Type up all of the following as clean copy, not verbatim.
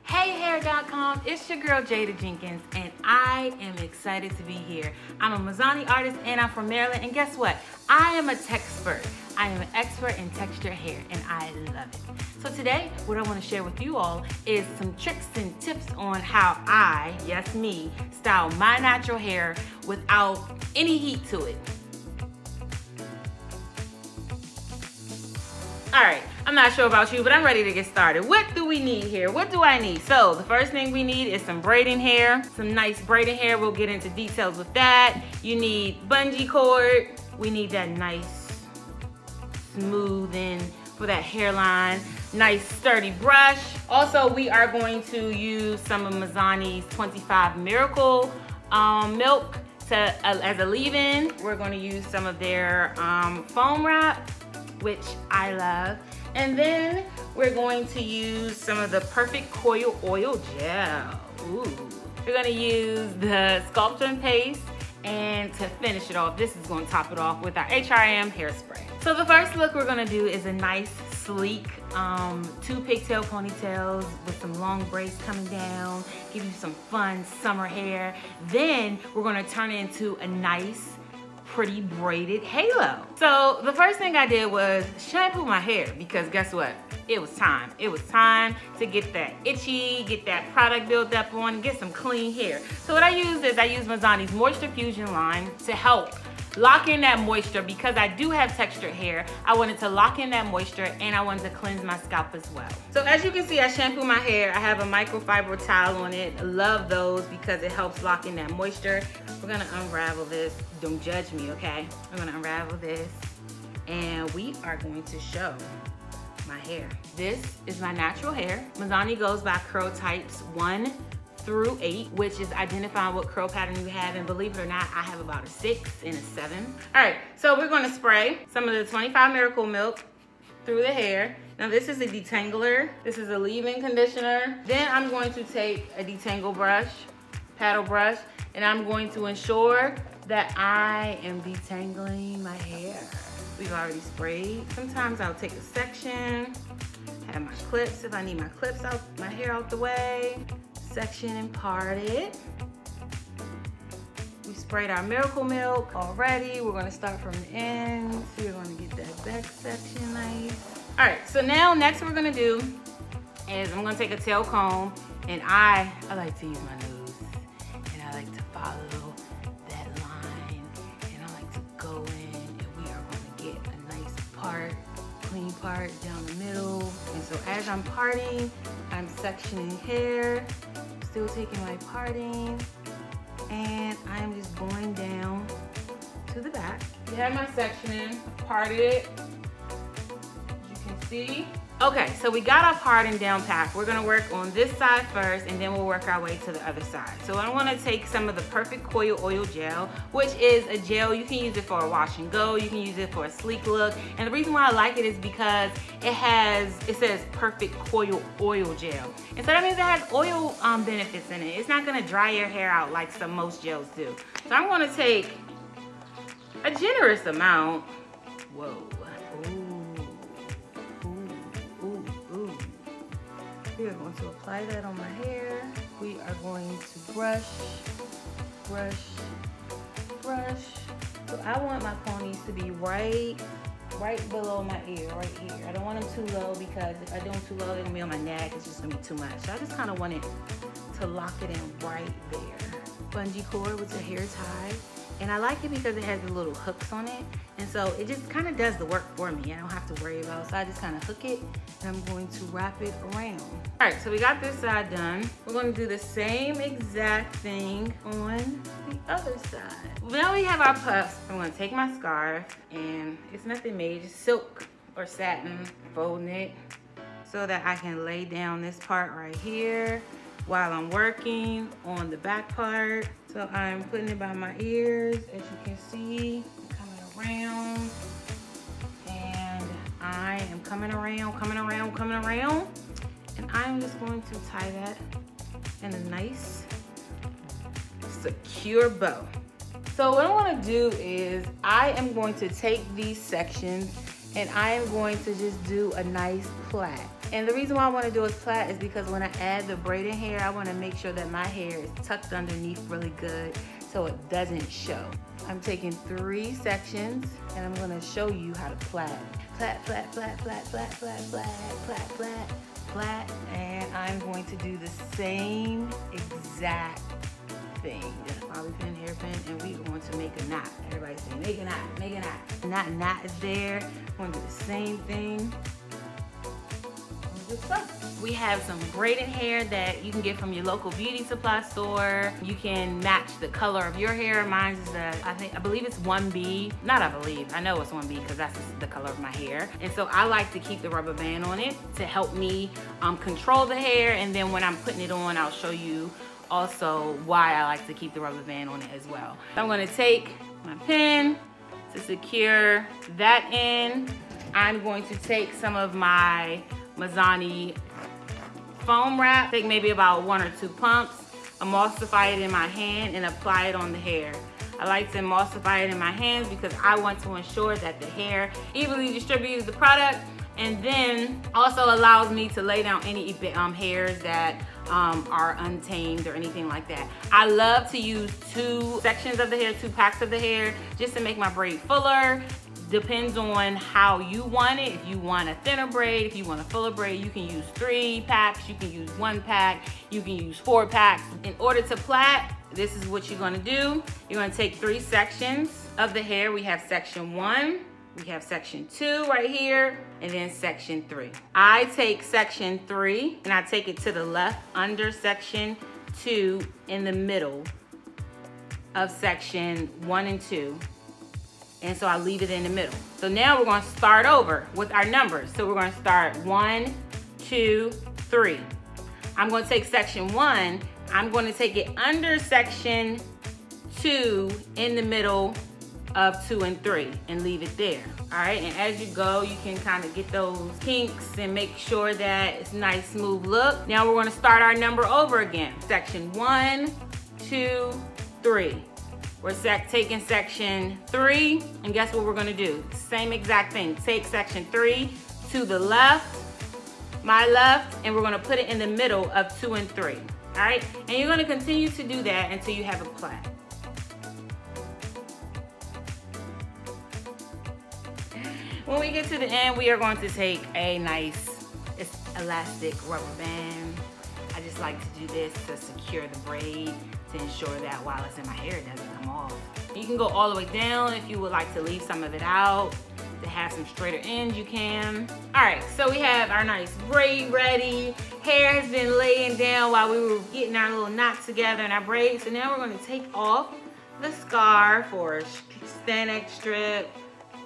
Hey Hair.com, it's your girl Jada Jenkins and I am excited to be here. I'm a Mizani artist and I'm from Maryland, and guess what? I am a texpert. I am an expert in textured hair and I love it. So today, what I want to share with you all is some tricks and tips on how I, yes me, style my natural hair without any heat to it. All right, I'm not sure about you, but I'm ready to get started. What do we need here? What do I need? So the first thing we need is some braiding hair, some nice braiding hair. We'll get into details with that. You need bungee cord. We need that nice smoothing for that hairline. Nice sturdy brush. Also, we are going to use some of Mizani's 25 Miracle milk as a leave-in. We're going to use some of their foam wrap, which I love. And then we're going to use some of the Perfect Coil oil gel. Ooh. We're gonna use the Sculpting paste, and to finish it off, this is gonna top it off with our HRM hairspray. So the first look we're gonna do is a nice, sleek, 2 pigtail ponytails with some long braids coming down, give you some fun summer hair. Then we're gonna turn it into a nice, pretty braided halo. So the first thing I did was shampoo my hair, because guess what? It was time. It was time to get that itchy, get that product built up on, get some clean hair. So what I used is I used Mizani's Moisture Fusion line to help lock in that moisture, because I do have textured hair. I wanted to lock in that moisture and I wanted to cleanse my scalp as well. So as you can see, I shampoo my hair. I have a microfiber towel on it. I love those because it helps lock in that moisture. We're gonna unravel this. Don't judge me, okay? I'm gonna unravel this and we are going to show my hair. This is my natural hair. Mizani goes by curl types 1 through 8, which is identifying what curl pattern you have, and believe it or not, I have about a 6 and a 7. All right, so we're gonna spray some of the 25 Miracle Milk through the hair. Now this is a detangler, this is a leave-in conditioner. Then I'm going to take a detangle brush, paddle brush, and I'm going to ensure that I am detangling my hair. We've already sprayed. Sometimes I'll take a section, have my clips if I need my clips out, my hair out the way. Section and part it. We sprayed our Miracle Milk already. We're gonna start from the end. So we're gonna get that back section nice. All right, so now next we're gonna do is I'm gonna take a tail comb, and I like to use my nose, and I like to follow that line, and I like to go in, and we are gonna get a nice part, clean part down the middle. And so as I'm parting, I'm sectioning hair, still taking my parting, and I'm just going down to the back. You have my sectioning, parted it, as you can see. Okay, so we got our parting down pat. We're gonna work on this side first, and then we'll work our way to the other side. So I wanna take some of the Perfect Coil oil gel, which is a gel. You can use it for a wash and go, you can use it for a sleek look. And the reason why I like it is because it says Perfect Coil oil gel. And so that means it has oil benefits in it. It's not gonna dry your hair out like most gels do. So I'm gonna take a generous amount. Whoa. We are going to apply that on my hair. We are going to brush, brush, brush. So I want my ponies to be right below my ear, right here. I don't want them too low, because if I do them too low, they're gonna be on my neck. It's just gonna be too much. So I just kind of want it to lock it in right there. Bungee cord with the hair tie. And I like it because it has the little hooks on it. And so it just kind of does the work for me. I don't have to worry about it. So I just kind of hook it, and I'm going to wrap it around. All right, so we got this side done. We're going to do the same exact thing on the other side. Now we have our puffs. I'm going to take my scarf, and it's nothing major, silk or satin, folding it so that I can lay down this part right here while I'm working on the back part. So I'm putting it by my ears, as you can see, coming around, and I am coming around, and I'm just going to tie that in a nice, secure bow. So what I want to do is I am going to take these sections and I am going to just do a nice plait. And the reason why I want to do a plait is because when I add the braided hair, I want to make sure that my hair is tucked underneath really good so it doesn't show. I'm taking 3 sections and I'm going to show you how to plait. Plait, plait, plait, plait, plait, plait, plait, plait, plait, plait. And I'm going to do the same exact thing. Just bobby pin, hairpin, and we're going to make a knot. Everybody say, make a knot, make a knot. Knot is there. We're going to do the same thing. We have some braided hair that you can get from your local beauty supply store. You can match the color of your hair. Mine is I believe it's 1B. Not I believe, I know it's 1B because that's the color of my hair. And so I like to keep the rubber band on it to help me control the hair. And then when I'm putting it on, I'll show you also why I like to keep the rubber band on it as well. So I'm gonna take my pin to secure that in. I'm going to take some of my Mizani foam wrap, take maybe about 1 or 2 pumps, emulsify it in my hand and apply it on the hair. I like to emulsify it in my hands because I want to ensure that the hair evenly distributes the product, and then also allows me to lay down any hairs that are untamed or anything like that. I love to use 2 sections of the hair, 2 packs of the hair, just to make my braid fuller. Depends on how you want it. If you want a thinner braid, if you want a fuller braid, you can use 3 packs, you can use 1 pack, you can use 4 packs. In order to plait, this is what you're gonna do. You're gonna take 3 sections of the hair. We have section 1, we have section 2 right here, and then section 3. I take section 3 and I take it to the left under section 2 in the middle of section 1 and 2. And so I leave it in the middle. So now we're gonna start over with our numbers. So we're gonna start 1, 2, 3. I'm gonna take section 1, I'm gonna take it under section 2 in the middle of 2 and 3 and leave it there. All right, and as you go, you can kind of get those kinks and make sure that it's a nice smooth look. Now we're gonna start our number over again. Section 1, 2, 3. We're taking section 3, and guess what we're gonna do? Same exact thing. Take section 3 to the left, my left, and we're gonna put it in the middle of 2 and 3. All right, and you're gonna continue to do that until you have a plait. When we get to the end, we are going to take a nice elastic rubber band. I just like to do this to secure the braid, to ensure that while it's in my hair, it doesn't come off. You can go all the way down if you would like to leave some of it out. To have some straighter ends, you can. All right, so we have our nice braid ready. Hair has been laying down while we were getting our little knots together in our braids. So now we're gonna take off the scarf or Stanek strip,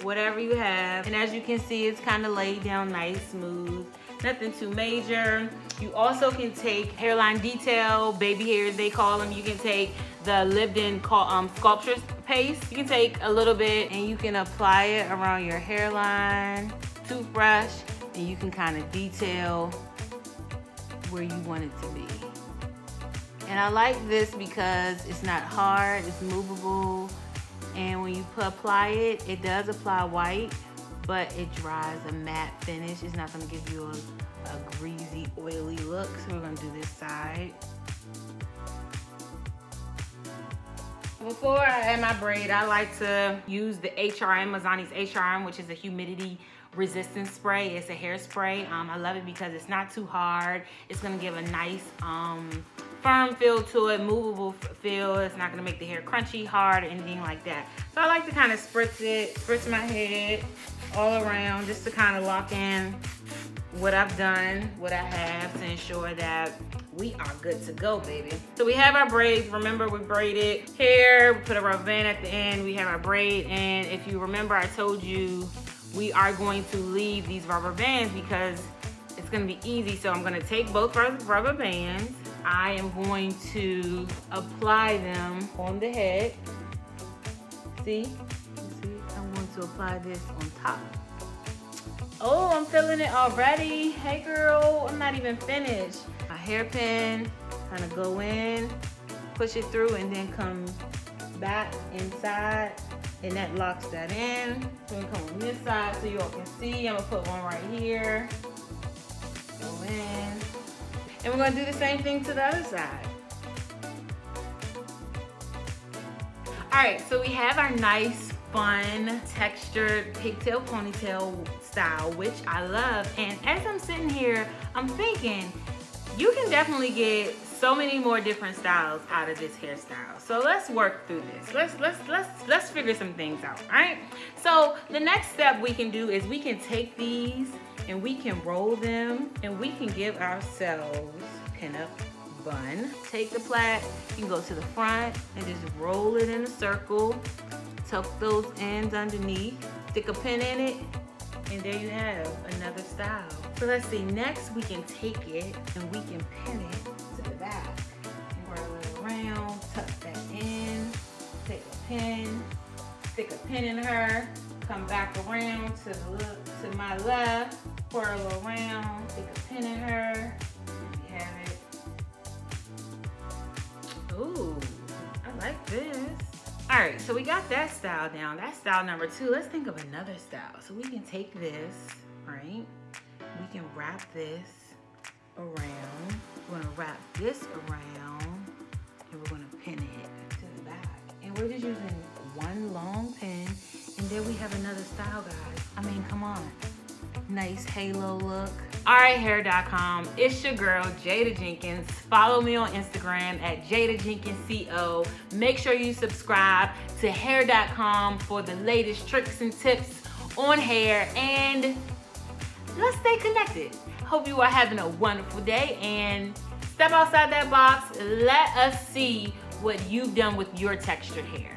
whatever you have. And as you can see, it's kind of laid down nice, smooth. Nothing too major. You also can take hairline detail, baby hairs they call them. You can take the lived-in sculpture paste. You can take a little bit and you can apply it around your hairline, toothbrush, and you can kind of detail where you want it to be. And I like this because it's not hard, it's movable. And when you apply it, it does apply white, but it dries a matte finish. It's not gonna give you a greasy, oily look. So we're gonna do this side. Before I add my braid, I like to use the HRM, Mizani's HRM, which is a humidity resistant spray. It's a hairspray. I love it because it's not too hard. It's gonna give a nice firm feel to it, movable feel. It's not gonna make the hair crunchy, hard, or anything like that. So I like to kind of spritz my head all around just to kind of lock in what I've done, what I have, to ensure that we are good to go, baby. So we have our braids. Remember, we braided hair, we put a rubber band at the end, we have our braid, and if you remember, I told you we are going to leave these rubber bands because it's gonna be easy. So I'm gonna take both rubber bands. I am going to apply them on the head. See? I'm going to apply this on top. Oh, I'm feeling it already. Hey girl, I'm not even finished. My hairpin, kind of go in, push it through, and then come back inside and that locks that in. So we come on this side so you all can see. I'm gonna put one right here. Go in. And we're gonna do the same thing to the other side. All right, so we have our nice, fun, textured pigtail ponytail style, which I love. And as I'm sitting here, I'm thinking, you can definitely get so many more different styles out of this hairstyle. So let's work through this. Let's figure some things out, all right? So the next step we can do is we can take these and we can roll them and we can give ourselves pin-up bun. Take the plait, you can go to the front and just roll it in a circle. Tuck those ends underneath, stick a pin in it, and there you have another style. So let's see, next we can take it and we can pin it to the back. Whirl it around, tuck that in, take a pin, stick a pin in her, come back around to my left, whirl around, stick a pin in her, and you have it. Ooh, I like this. All right, so we got that style down. That's style number 2. Let's think of another style. So we can take this, right? We can wrap this around. We're gonna wrap this around and we're gonna pin it to the back. And we're just using one long pin and there we have another style, guys. I mean, come on. Nice halo look. All right, Hair.com, it's your girl, Jada Jenkins. Follow me on Instagram at Jada Jenkins CO. Make sure you subscribe to Hair.com for the latest tricks and tips on hair, and let's stay connected. Hope you are having a wonderful day, and step outside that box. Let us see what you've done with your textured hair.